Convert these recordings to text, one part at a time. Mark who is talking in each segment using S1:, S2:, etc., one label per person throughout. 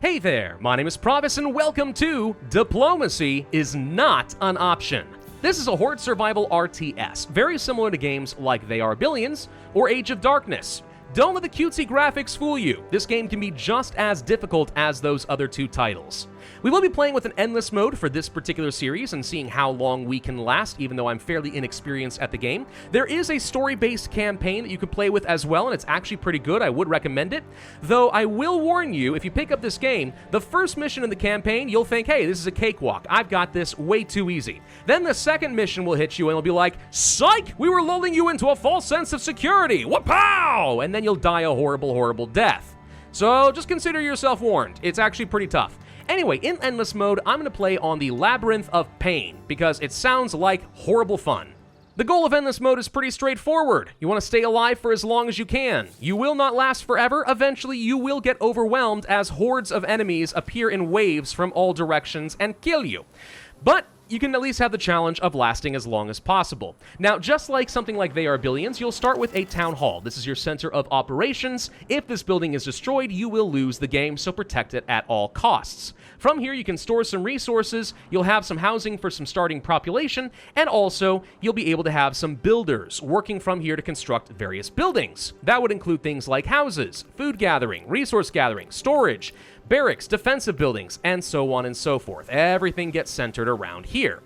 S1: Hey there, my name is Pravus and welcome to Diplomacy is Not an Option. This is a horde survival RTS, very similar to games like They Are Billions or Age of Darkness. Don't let the cutesy graphics fool you, this game can be just as difficult as those other two titles. We will be playing with an endless mode for this particular series and seeing how long we can last, even though I'm fairly inexperienced at the game. There is a story-based campaign that you can play with as well, and it's actually pretty good. I would recommend it. Though I will warn you, if you pick up this game, the first mission in the campaign, you'll think, hey, this is a cakewalk. I've got this way too easy. Then the second mission will hit you and it'll be like, psych! We were lulling you into a false sense of security! Wa-pow! And then you'll die a horrible, horrible death. So just consider yourself warned. It's actually pretty tough. Anyway, in Endless Mode, I'm going to play on the Labyrinth of Pain, because it sounds like horrible fun. The goal of Endless Mode is pretty straightforward. You want to stay alive for as long as you can. You will not last forever. Eventually, you will get overwhelmed as hordes of enemies appear in waves from all directions and kill you. But you can at least have the challenge of lasting as long as possible. Now, just like something like They Are Billions, you'll start with a town hall. This is your center of operations. If this building is destroyed, you will lose the game, so protect it at all costs. From here, you can store some resources, you'll have some housing for some starting population, and also, you'll be able to have some builders working from here to construct various buildings. That would include things like houses, food gathering, resource gathering, storage, barracks, defensive buildings, and so on and so forth. Everything gets centered around here.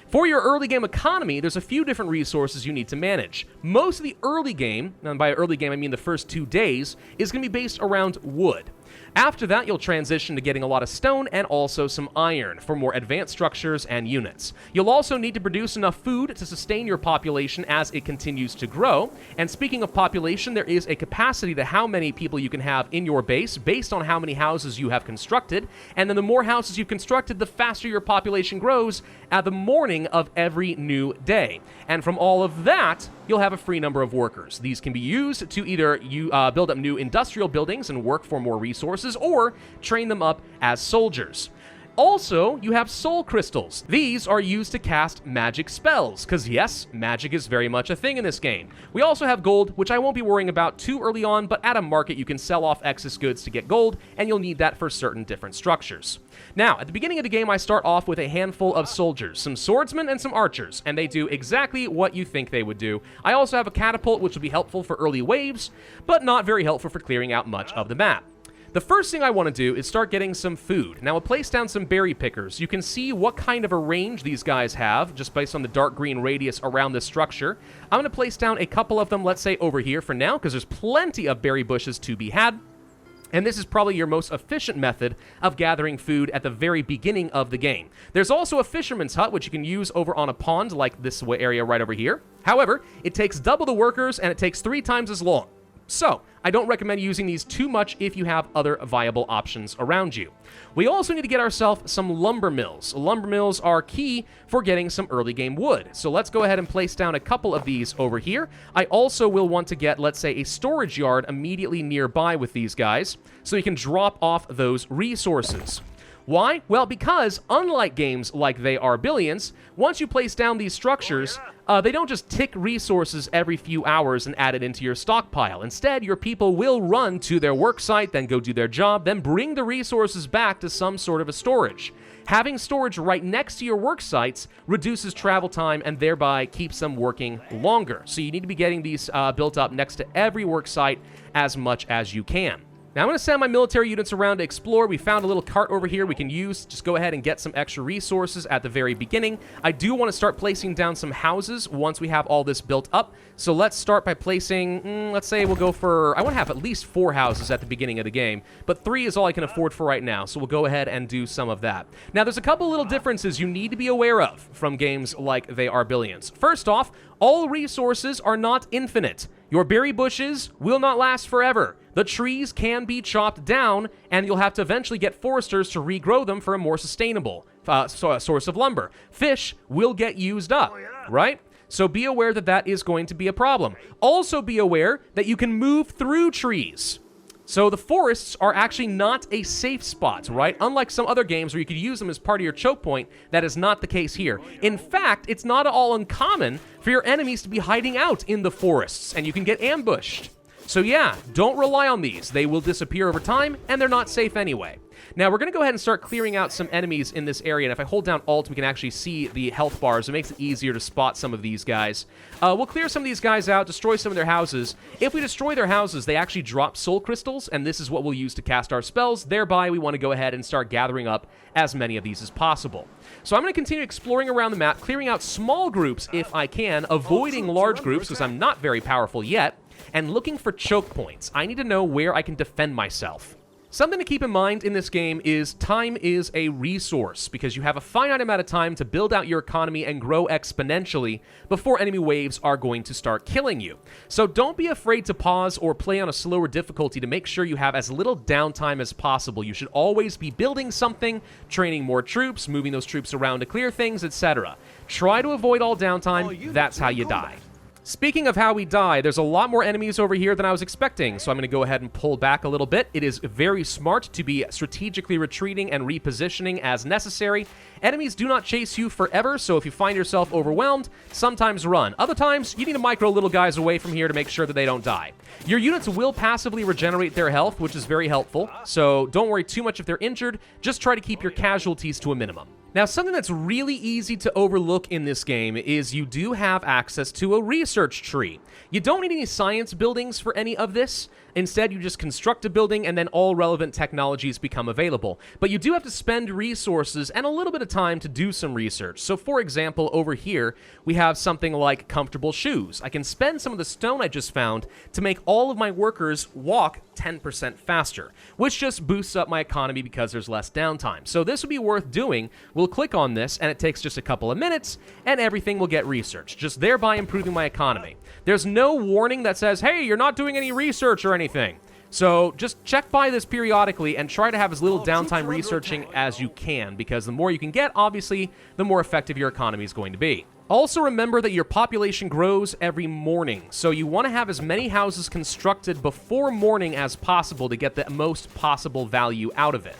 S1: For your early game economy, there's a few different resources you need to manage. Most of the early game, and by early game I mean the first 2 days, is going to be based around wood. After that, you'll transition to getting a lot of stone and also some iron for more advanced structures and units. You'll also need to produce enough food to sustain your population as it continues to grow. And speaking of population, there is a capacity to how many people you can have in your base based on how many houses you have constructed. And then the more houses you've constructed, the faster your population grows at the morning of every new day. And from all of that, you'll have a free number of workers. These can be used to either build up new industrial buildings and work for more resources, or train them up as soldiers. Also, you have soul crystals. These are used to cast magic spells, because yes, magic is very much a thing in this game. We also have gold, which I won't be worrying about too early on, but at a market you can sell off excess goods to get gold, and you'll need that for certain different structures. Now, at the beginning of the game, I start off with a handful of soldiers, some swordsmen and some archers, and they do exactly what you think they would do. I also have a catapult, which will be helpful for early waves, but not very helpful for clearing out much of the map. The first thing I want to do is start getting some food. Now, I'll place down some berry pickers. You can see what kind of a range these guys have, just based on the dark green radius around this structure. I'm going to place down a couple of them, let's say, over here for now, because there's plenty of berry bushes to be had. And this is probably your most efficient method of gathering food at the very beginning of the game. There's also a fisherman's hut, which you can use over on a pond like this area right over here. However, it takes double the workers, and it takes 3 times as long. So, I don't recommend using these too much if you have other viable options around you. We also need to get ourselves some lumber mills. Lumber mills are key for getting some early game wood. So let's go ahead and place down a couple of these over here. I also will want to get, let's say, a storage yard immediately nearby with these guys, so you can drop off those resources. Why? Well, because unlike games like They Are Billions, once you place down these structures, they don't just tick resources every few hours and add it into your stockpile. Instead, your people will run to their work site, then go do their job, then bring the resources back to some sort of a storage. Having storage right next to your work sites reduces travel time and thereby keeps them working longer. So you need to be getting these built up next to every work site as much as you can. Now, I'm going to send my military units around to explore. We found a little cart over here we can use. Just go ahead and get some extra resources at the very beginning. I do want to start placing down some houses once we have all this built up. So let's start by placing, let's say we'll go for, I want to have at least 4 houses at the beginning of the game, but 3 is all I can afford for right now, so we'll go ahead and do some of that. Now, there's a couple little differences you need to be aware of from games like They Are Billions. First off, all resources are not infinite. Your berry bushes will not last forever. The trees can be chopped down, and you'll have to eventually get foresters to regrow them for a more sustainable source of lumber. Fish will get used up, right? So be aware that that is going to be a problem. Also be aware that you can move through trees. So the forests are actually not a safe spot, right? Unlike some other games where you could use them as part of your choke point, that is not the case here. In fact, it's not at all uncommon for your enemies to be hiding out in the forests, and you can get ambushed. So yeah, don't rely on these. They will disappear over time, and they're not safe anyway. Now, we're going to go ahead and start clearing out some enemies in this area, and if I hold down Alt, we can actually see the health bars. It makes it easier to spot some of these guys. We'll clear some of these guys out, destroy some of their houses. If we destroy their houses, they actually drop soul crystals, and this is what we'll use to cast our spells. Thereby, we want to go ahead and start gathering up as many of these as possible. So I'm going to continue exploring around the map, clearing out small groups if I can, avoiding large groups because I'm not very powerful yet, and looking for choke points. I need to know where I can defend myself. Something to keep in mind in this game is time is a resource, because you have a finite amount of time to build out your economy and grow exponentially before enemy waves are going to start killing you. So don't be afraid to pause or play on a slower difficulty to make sure you have as little downtime as possible. You should always be building something, training more troops, moving those troops around to clear things, etc. Try to avoid all downtime. That's how you die. Speaking of how we die, there's a lot more enemies over here than I was expecting, so I'm going to go ahead and pull back a little bit. It is very smart to be strategically retreating and repositioning as necessary. Enemies do not chase you forever, so if you find yourself overwhelmed, sometimes run. Other times, you need to micro little guys away from here to make sure that they don't die. Your units will passively regenerate their health, which is very helpful, so don't worry too much if they're injured. Just try to keep your casualties to a minimum. Now, something that's really easy to overlook in this game is you do have access to a research tree. You don't need any science buildings for any of this. Instead, you just construct a building and then all relevant technologies become available. But you do have to spend resources and a little bit of time to do some research. So for example, over here, we have something like comfortable shoes. I can spend some of the stone I just found to make all of my workers walk 10% faster, which just boosts up my economy because there's less downtime. So this would be worth doing. We'll click on this and it takes just a couple of minutes and everything will get researched, just thereby improving my economy. There's no warning that says, hey, you're not doing any research or anything. So just check by this periodically and try to have as little downtime researching as you can, because the more you can get, obviously, the more effective your economy is going to be. Also remember that your population grows every morning, so you want to have as many houses constructed before morning as possible to get the most possible value out of it.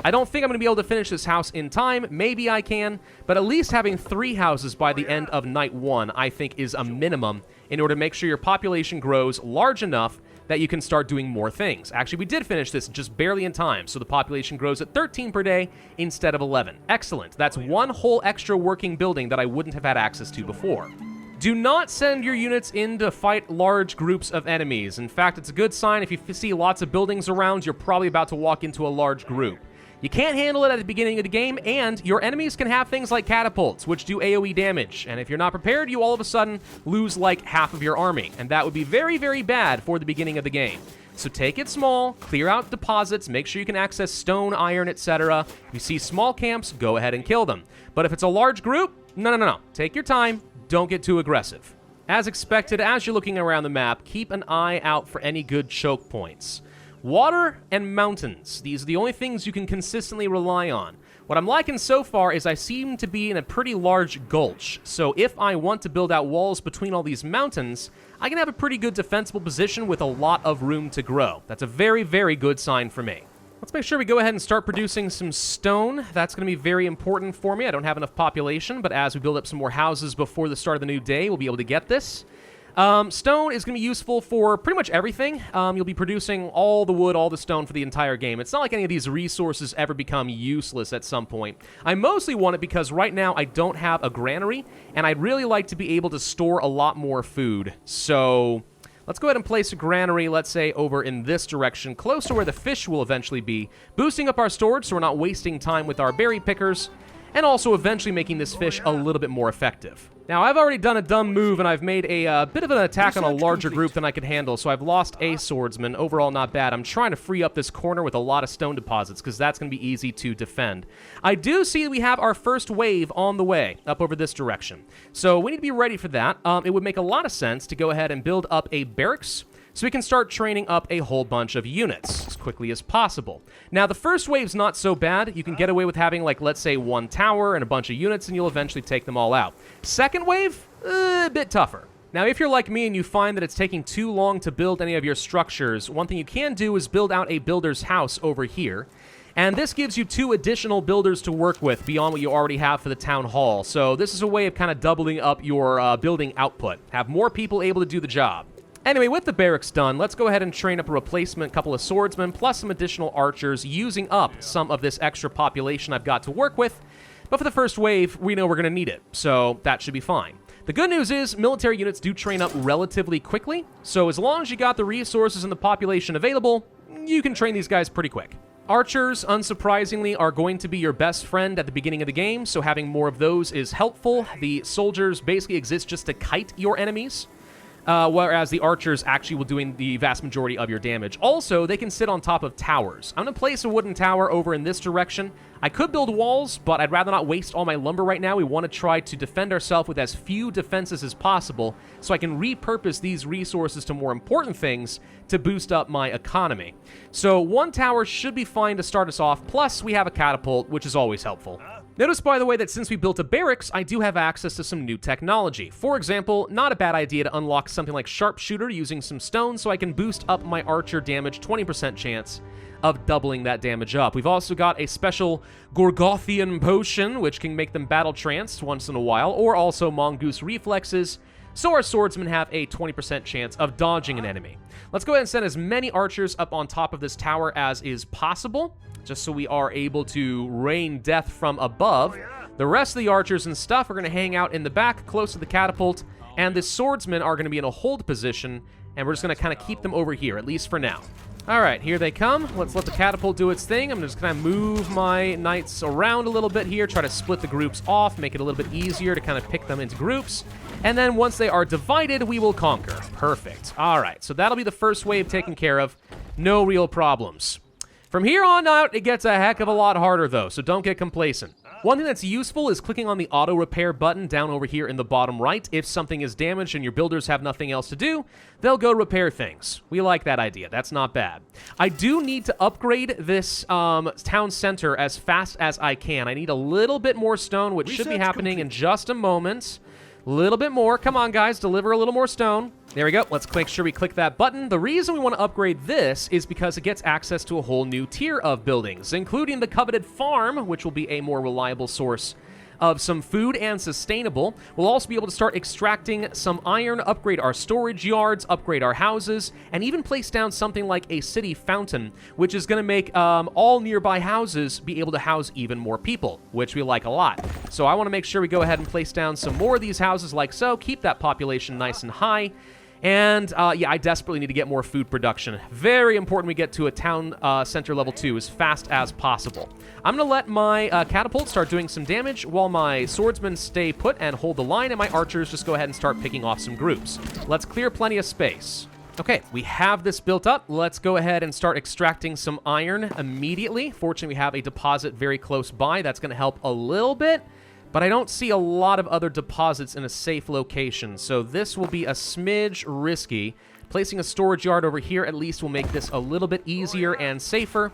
S1: I don't think I'm going to be able to finish this house in time. Maybe I can, but at least having 3 houses by the end of night 1, I think, is a minimum in order to make sure your population grows large enough that you can start doing more things. Actually, we did finish this just barely in time, so the population grows at 13 per day instead of 11. Excellent. That's 1 whole extra working building that I wouldn't have had access to before. Do not send your units in to fight large groups of enemies. In fact, it's a good sign if you see lots of buildings around, you're probably about to walk into a large group. You can't handle it at the beginning of the game, and your enemies can have things like catapults, which do AoE damage, and if you're not prepared, you all of a sudden lose like half of your army, and that would be very, very bad for the beginning of the game. So take it small, clear out deposits, make sure you can access stone, iron, etc. If you see small camps, go ahead and kill them. But if it's a large group, no. Take your time, don't get too aggressive. As expected, as you're looking around the map, keep an eye out for any good choke points. Water and mountains. These are the only things you can consistently rely on. What I'm liking so far is I seem to be in a pretty large gulch, so if I want to build out walls between all these mountains, I can have a pretty good defensible position with a lot of room to grow. That's a very, very good sign for me. Let's make sure we go ahead and start producing some stone. That's going to be very important for me. I don't have enough population, but as we build up some more houses before the start of the new day, we'll be able to get this. Stone is going to be useful for pretty much everything. You'll be producing all the wood, all the stone for the entire game. It's not like any of these resources ever become useless at some point. I mostly want it because right now I don't have a granary, and I'd really like to be able to store a lot more food. So let's go ahead and place a granary, let's say, over in this direction, close to where the fish will eventually be, boosting up our storage so we're not wasting time with our berry pickers, and also eventually making this fish a little bit more effective. Now, I've already done a dumb move, and I've made a bit of an attack on a larger group than I could handle, so I've lost a swordsman. Overall, not bad. I'm trying to free up this corner with a lot of stone deposits, because that's going to be easy to defend. I do see we have our first wave on the way, up over this direction. So we need to be ready for that. It would make a lot of sense to go ahead and build up a barracks, so we can start training up a whole bunch of units as quickly as possible. Now, the first wave's not so bad. You can get away with having, like, let's say, 1 tower and a bunch of units, and you'll eventually take them all out. Second wave, a bit tougher. Now, if you're like me and you find that it's taking too long to build any of your structures, one thing you can do is build out a builder's house over here. And this gives you 2 additional builders to work with beyond what you already have for the town hall. So this is a way of kind of doubling up your building output. Have more people able to do the job. Anyway, with the barracks done, let's go ahead and train up a replacement couple of swordsmen plus some additional archers, using up some of this extra population I've got to work with. But for the first wave, we know we're going to need it, so that should be fine. The good news is military units do train up relatively quickly, so as long as you got the resources and the population available, you can train these guys pretty quick. Archers, unsurprisingly, are going to be your best friend at the beginning of the game, so having more of those is helpful. The soldiers basically exist just to kite your enemies, whereas the archers actually will doing the vast majority of your damage. Also, they can sit on top of towers. I'm going to place a wooden tower over in this direction. I could build walls, but I'd rather not waste all my lumber right now. We want to try to defend ourselves with as few defenses as possible, so I can repurpose these resources to more important things to boost up my economy. So one tower should be fine to start us off, plus we have a catapult, which is always helpful. Notice, by the way, that since we built a barracks, I do have access to some new technology. For example, not a bad idea to unlock something like sharpshooter using some stone, so I can boost up my archer damage 20% chance of doubling that damage up. We've also got a special Gorgothian potion, which can make them battle tranced once in a while, or also mongoose reflexes, so our swordsmen have a 20% chance of dodging an enemy. Let's go ahead and send as many archers up on top of this tower as is possible, just so we are able to rain death from above. The rest of the archers and stuff are going to hang out in the back, close to the catapult, and the swordsmen are going to be in a hold position, and we're just going to kind of keep them over here, at least for now. All right, here they come. Let's let the catapult do its thing. I'm just going to move my knights around a little bit here, try to split the groups off, make it a little bit easier to kind of pick them into groups. And then once they are divided, we will conquer. Perfect. All right, so that'll be the first wave taken care of. No real problems. From here on out, it gets a heck of a lot harder, though, so don't get complacent. One thing that's useful is clicking on the auto repair button down over here in the bottom right. If something is damaged and your builders have nothing else to do, they'll go repair things. We like that idea. That's not bad. I do need to upgrade this town center as fast as I can. I need a little bit more stone, which should be happening in just a moment. A little bit more. Come on, guys. Deliver a little more stone. There we go. Let's make sure we click that button. The reason we want to upgrade this is because it gets access to a whole new tier of buildings, including the coveted farm, which will be a more reliable source of some food and sustainable. We'll also be able to start extracting some iron, upgrade our storage yards, upgrade our houses, and even place down something like a city fountain, which is going to make all nearby houses be able to house even more people, which we like a lot. So I want to make sure we go ahead and place down some more of these houses like so, keep that population nice and high. And, yeah, I desperately need to get more food production. Very important we get to a town center level 2 as fast as possible. I'm going to let my catapult start doing some damage while my swordsmen stay put and hold the line, and my archers just go ahead and start picking off some groups. Let's clear plenty of space. Okay, we have this built up. Let's go ahead and start extracting some iron immediately. Fortunately, we have a deposit very close by. That's going to help a little bit. But I don't see a lot of other deposits in a safe location, so this will be a smidge risky. Placing a storage yard over here at least will make this a little bit easier and safer.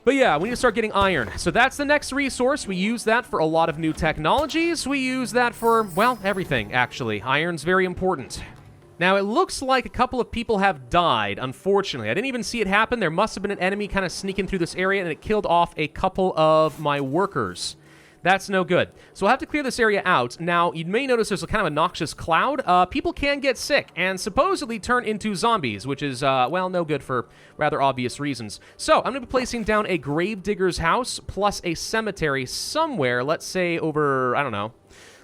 S1: But yeah, we need to start getting iron. So that's the next resource. We use that for a lot of new technologies. We use that for, well, everything, actually. Iron's very important. Now, it looks like a couple of people have died, unfortunately. I didn't even see it happen. There must have been an enemy kind of sneaking through this area, and it killed off a couple of my workers. That's no good. So we'll have to clear this area out. Now, you may notice there's a kind of a noxious cloud. People can get sick and supposedly turn into zombies, which is, well, no good for rather obvious reasons. So I'm going to be placing down a gravedigger's house plus a cemetery somewhere. Let's say over, I don't know.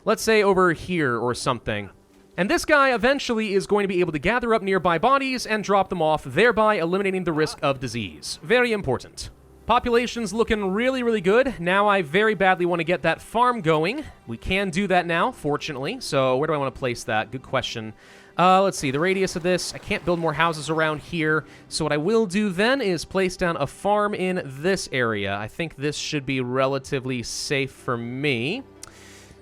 S1: Let's say over here or something. And this guy eventually is going to be able to gather up nearby bodies and drop them off, thereby eliminating the risk of disease. Very important. Population's looking really, really good. Now I very badly want to get that farm going. We can do that now, fortunately. So where do I want to place that? Good question. Let's see, the radius of this. I can't build more houses around here. So what I will do then is place down a farm in this area. I think this should be relatively safe for me.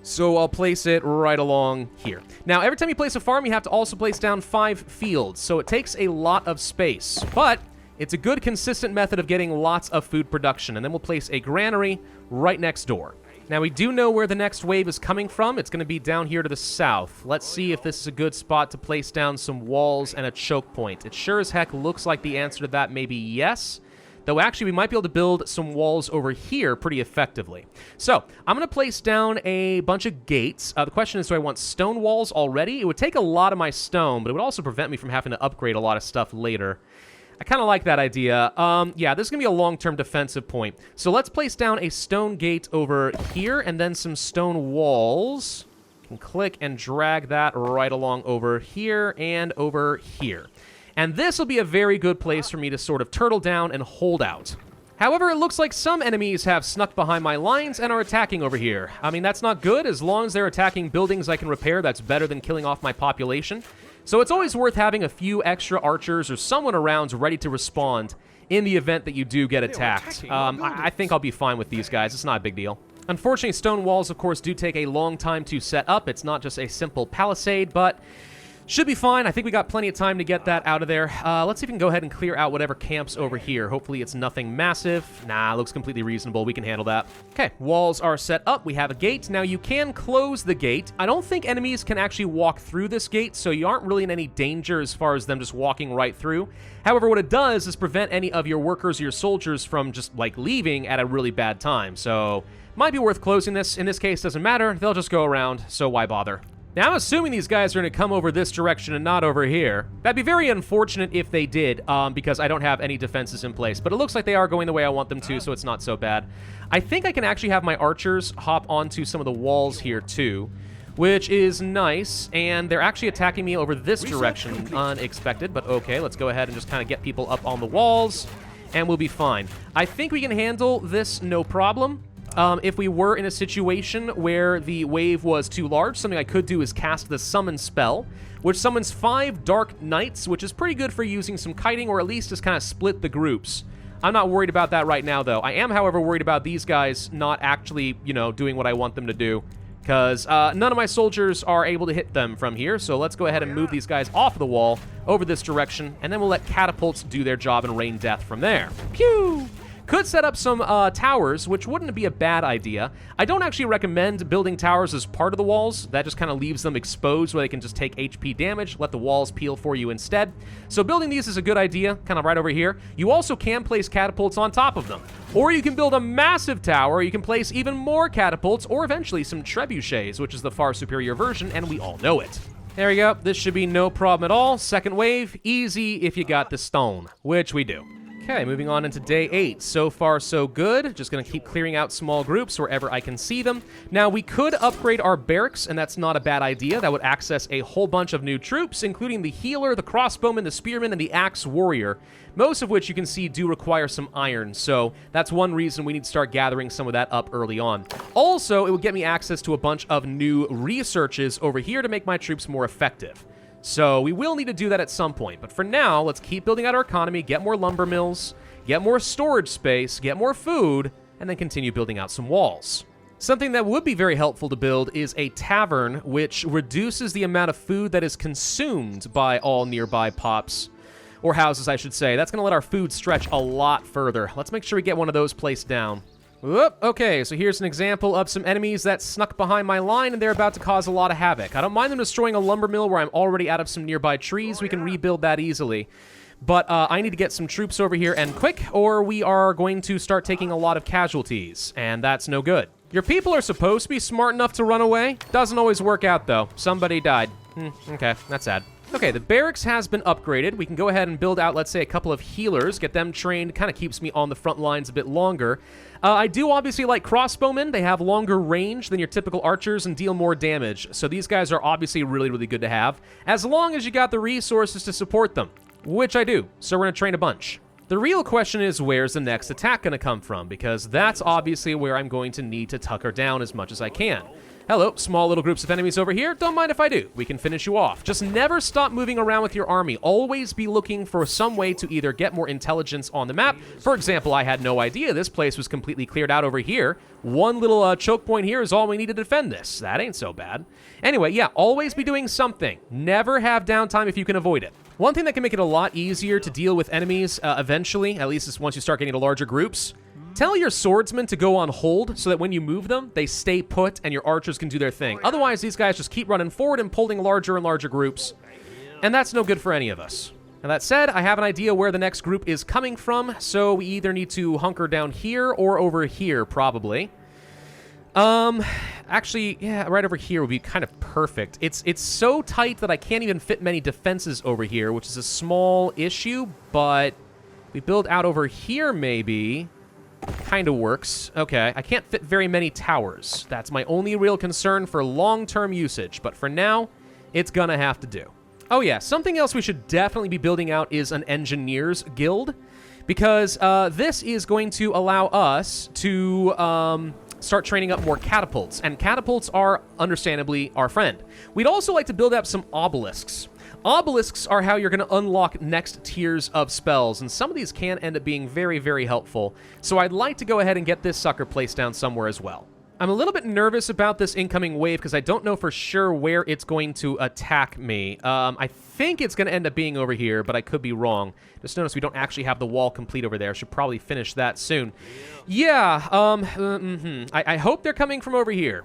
S1: So I'll place it right along here. Now, every time you place a farm, you have to also place down 5 fields. So it takes a lot of space. But it's a good, consistent method of getting lots of food production, and then we'll place a granary right next door. Now, we do know where the next wave is coming from. It's going to be down here to the south. Let's see if this is a good spot to place down some walls and a choke point. It sure as heck looks like the answer to that may be yes. though actually we might be able to build some walls over here pretty effectively. So I'm going to place down a bunch of gates. The question is, do I want stone walls already? It would take a lot of my stone, but it would also prevent me from having to upgrade a lot of stuff later. I kind of like that idea. Yeah, this is going to be a long-term defensive point. So let's place down a stone gate over here and then some stone walls. Can click and drag that right along over here and over here. And this will be a very good place for me to sort of turtle down and hold out. However, it looks like some enemies have snuck behind my lines and are attacking over here. I mean, that's not good. As long as they're attacking buildings I can repair, that's better than killing off my population. So it's always worth having a few extra archers or someone around ready to respond in the event that you do get attacked. I think I'll be fine with these guys. It's not a big deal. Unfortunately, stone walls, of course, do take a long time to set up. It's not just a simple palisade, but should be fine. I think we got plenty of time to get that out of there. Let's see if we can go ahead and clear out whatever camps over here. Hopefully it's nothing massive. Nah, looks completely reasonable. We can handle that. Okay, walls are set up. We have a gate. Now, you can close the gate. I don't think enemies can actually walk through this gate, so you aren't really in any danger as far as them just walking right through. However, what it does is prevent any of your workers or your soldiers from just, like, leaving at a really bad time. So might be worth closing this. In this case, doesn't matter. They'll just go around, so why bother? Now, I'm assuming these guys are going to come over this direction and not over here. That'd be very unfortunate if they did, because I don't have any defenses in place. But it looks like they are going the way I want them to, so it's not so bad. I think I can actually have my archers hop onto some of the walls here, too, which is nice. And they're actually attacking me over this direction. Unexpected, but okay. Let's go ahead and just kind of get people up on the walls, and we'll be fine. I think we can handle this no problem. If we were in a situation where the wave was too large, something I could do is cast the summon spell, which summons 5 dark knights, which is pretty good for using some kiting, or at least just kind of split the groups. I'm not worried about that right now, though. I am, however, worried about these guys not actually, you know, doing what I want them to do, because none of my soldiers are able to hit them from here, so let's go ahead and move these guys off of the wall over this direction, and then we'll let catapults do their job and rain death from there. Pew! Could set up some towers, which wouldn't be a bad idea. I don't actually recommend building towers as part of the walls. That just kind of leaves them exposed where they can just take HP damage, let the walls peel for you instead. So building these is a good idea, kind of right over here. You also can place catapults on top of them. Or you can build a massive tower, you can place even more catapults, or eventually some trebuchets, which is the far superior version, and we all know it. There we go. This should be no problem at all. Second wave, easy if you got the stone, which we do. Okay, moving on into day 8. So far, so good. Just going to keep clearing out small groups wherever I can see them. Now, we could upgrade our barracks, and that's not a bad idea. That would access a whole bunch of new troops, including the healer, the crossbowman, the spearman, and the axe warrior, most of which you can see do require some iron. So that's one reason we need to start gathering some of that up early on. Also, it would get me access to a bunch of new researches over here to make my troops more effective. So we will need to do that at some point. But for now, let's keep building out our economy, get more lumber mills, get more storage space, get more food, and then continue building out some walls. Something that would be very helpful to build is a tavern, which reduces the amount of food that is consumed by all nearby pops, or houses, I should say. That's going to let our food stretch a lot further. Let's make sure we get one of those placed down. Whoop, okay, so here's an example of some enemies that snuck behind my line, and they're about to cause a lot of havoc. I don't mind them destroying a lumber mill where I'm already out of some nearby trees. We can rebuild that easily. But I need to get some troops over here and quick, or we are going to start taking a lot of casualties, and that's no good. Your people are supposed to be smart enough to run away. Doesn't always work out, though. Somebody died. Okay, that's sad. Okay, the barracks has been upgraded. We can go ahead and build out, let's say, a couple of healers, get them trained. Kind of keeps me on the front lines a bit longer. I do obviously like crossbowmen. They have longer range than your typical archers and deal more damage. So these guys are obviously really, really good to have, as long as you got the resources to support them, which I do. So we're going to train a bunch. The real question is, where's the next attack going to come from? Because that's obviously where I'm going to need to tucker down as much as I can. Hello, small little groups of enemies over here. Don't mind if I do. We can finish you off. Just never stop moving around with your army. Always be looking for some way to either get more intelligence on the map. For example, I had no idea this place was completely cleared out over here. One little choke point here is all we need to defend this. That ain't so bad. Anyway, yeah, always be doing something. Never have downtime if you can avoid it. One thing that can make it a lot easier to deal with enemies eventually, at least once you start getting to larger groups, tell your swordsmen to go on hold so that when you move them, they stay put and your archers can do their thing. Otherwise, these guys just keep running forward and pulling larger and larger groups, and that's no good for any of us. Now that said, I have an idea where the next group is coming from, so we either need to hunker down here or over here, probably. Actually, yeah, right over here would be kind of perfect. It's so tight that I can't even fit many defenses over here, which is a small issue, but we build out over here, maybe. Kind of works. Okay, I can't fit very many towers. That's my only real concern for long-term usage, but for now, it's gonna have to do. Oh yeah, something else we should definitely be building out is an engineers guild, because this is going to allow us to start training up more catapults, and catapults are, understandably, our friend. We'd also like to build up some obelisks. Obelisks are how you're going to unlock next tiers of spells, and some of these can end up being very, very helpful. So I'd like to go ahead and get this sucker placed down somewhere as well. I'm a little bit nervous about this incoming wave because I don't know for sure where it's going to attack me. I think it's going to end up being over here, but I could be wrong. Just notice we don't actually have the wall complete over there. Should probably finish that soon. Yeah, I hope they're coming from over here,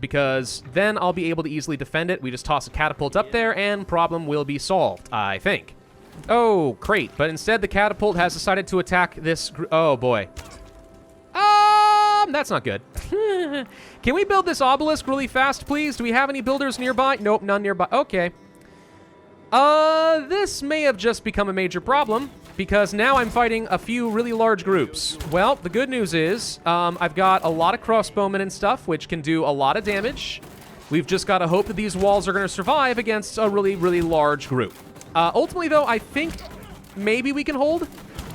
S1: because then I'll be able to easily defend it. We just toss a catapult up there, and problem will be solved, I think. Oh, great. But instead, the catapult has decided to attack this oh, boy. That's not good. Can we build this obelisk really fast, please? Do we have any builders nearby? Nope, none nearby. Okay. This may have just become a major problem, because now I'm fighting a few really large groups. Well, the good news is, I've got a lot of crossbowmen and stuff, which can do a lot of damage. We've just got to hope that these walls are going to survive against a really, really large group. Ultimately, though, I think maybe we can hold.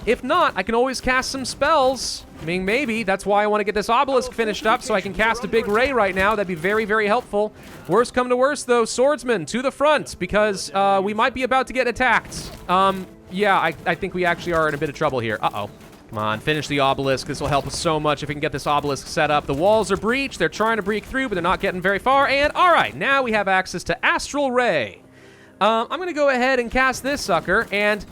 S1: If not, I can always cast some spells. I mean, maybe. That's why I want to get this obelisk finished up, so I can cast a big ray right now. That'd be very, very helpful. Worst come to worst, though, swordsmen to the front, because we might be about to get attacked. Yeah, I think we actually are in a bit of trouble here. Uh-oh. Come on, finish the obelisk. This will help us so much if we can get this obelisk set up. The walls are breached. They're trying to break through, but they're not getting very far. And, all right, now we have access to Astral Ray. I'm going to go ahead and cast this sucker, and...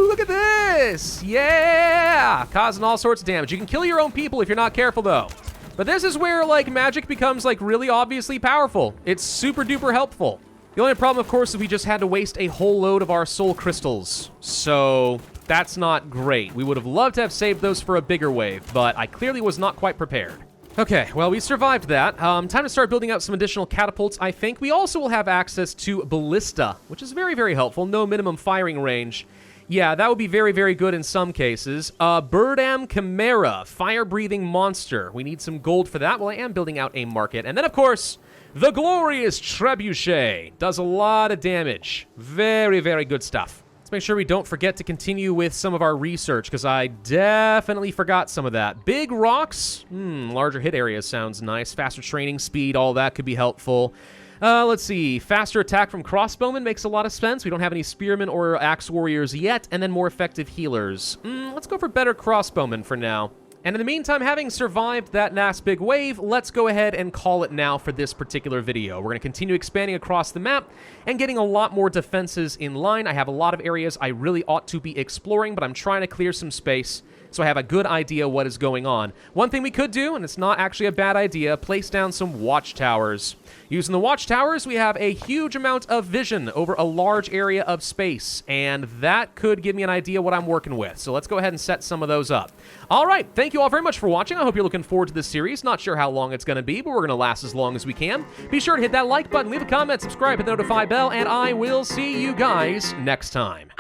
S1: Look at this! Yeah! Causing all sorts of damage. You can kill your own people if you're not careful, though. But this is where, like, magic becomes, like, really obviously powerful. It's super-duper helpful. The only problem, of course, is we just had to waste a whole load of our soul crystals. So, that's not great. We would have loved to have saved those for a bigger wave, but I clearly was not quite prepared. Okay, well, we survived that. Time to start building out some additional catapults, I think. We also will have access to ballista, which is very, very helpful. No minimum firing range. Yeah, that would be very, very good in some cases. Birdam Chimera, fire-breathing monster. We need some gold for that. Well, I am building out a market. And then, of course, the glorious Trebuchet. Does a lot of damage. Very, very good stuff. Let's make sure we don't forget to continue with some of our research, because I definitely forgot some of that. Big rocks. Larger hit areas sounds nice. Faster training speed, all that could be helpful. Let's see. Faster attack from crossbowmen makes a lot of sense. We don't have any spearmen or axe warriors yet, and then more effective healers. Let's go for better crossbowmen for now. And in the meantime, having survived that last big wave, let's go ahead and call it now for this particular video. We're going to continue expanding across the map and getting a lot more defenses in line. I have a lot of areas I really ought to be exploring, but I'm trying to clear some space so I have a good idea what is going on. One thing we could do, and it's not actually a bad idea, place down some watchtowers. Using the watchtowers, we have a huge amount of vision over a large area of space, and that could give me an idea what I'm working with. So let's go ahead and set some of those up. All right, thank you all very much for watching. I hope you're looking forward to this series. Not sure how long it's going to be, but we're going to last as long as we can. Be sure to hit that like button, leave a comment, subscribe, hit the notify bell, and I will see you guys next time.